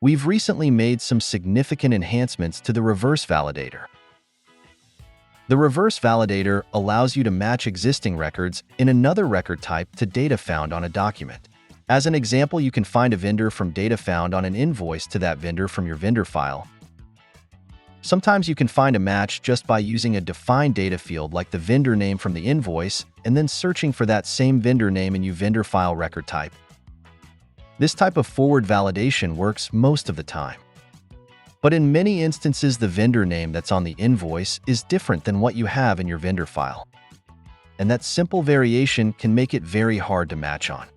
we've recently made some significant enhancements to the reverse validator. The reverse validator allows you to match existing records in another record type to data found on a document. As an example, you can find a vendor from data found on an invoice to that vendor from your vendor file. Sometimes you can find a match just by using a defined data field like the vendor name from the invoice and then searching for that same vendor name in your vendor file record type. This type of forward validation works most of the time. But in many instances, the vendor name that's on the invoice is different than what you have in your vendor file. And that simple variation can make it very hard to match on.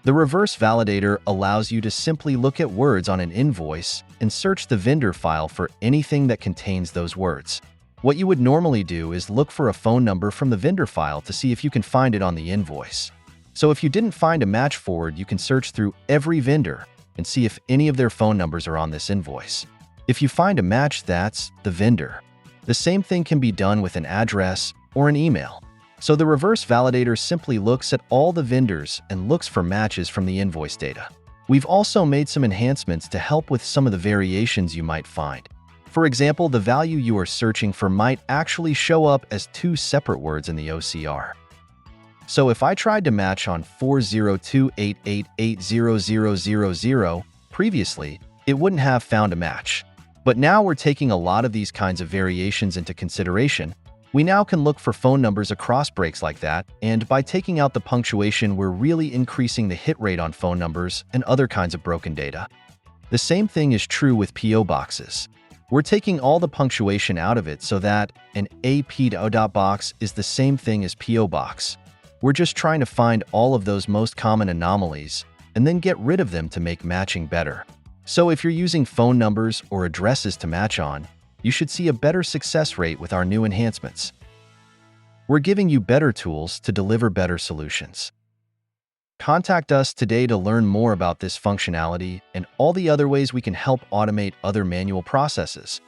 The reverse validator allows you to simply look at words on an invoice and search the vendor file for anything that contains those words. What you would normally do is look for a phone number from the vendor file to see if you can find it on the invoice. So if you didn't find a match forward, you can search through every vendor and see if any of their phone numbers are on this invoice. If you find a match, that's the vendor. The same thing can be done with an address or an email. So the reverse validator simply looks at all the vendors and looks for matches from the invoice data. We've also made some enhancements to help with some of the variations you might find. For example, the value you are searching for might actually show up as two separate words in the OCR. So if I tried to match on 40288800000 previously, it wouldn't have found a match. But now we're taking a lot of these kinds of variations into consideration. We now can look for phone numbers across breaks like that, and by taking out the punctuation, we're really increasing the hit rate on phone numbers and other kinds of broken data. The same thing is true with PO boxes. We're taking all the punctuation out of it so that an AP.O. box is the same thing as PO box. We're just trying to find all of those most common anomalies and then get rid of them to make matching better. So if you're using phone numbers or addresses to match on, you should see a better success rate with our new enhancements. We're giving you better tools to deliver better solutions. Contact us today to learn more about this functionality and all the other ways we can help automate other manual processes.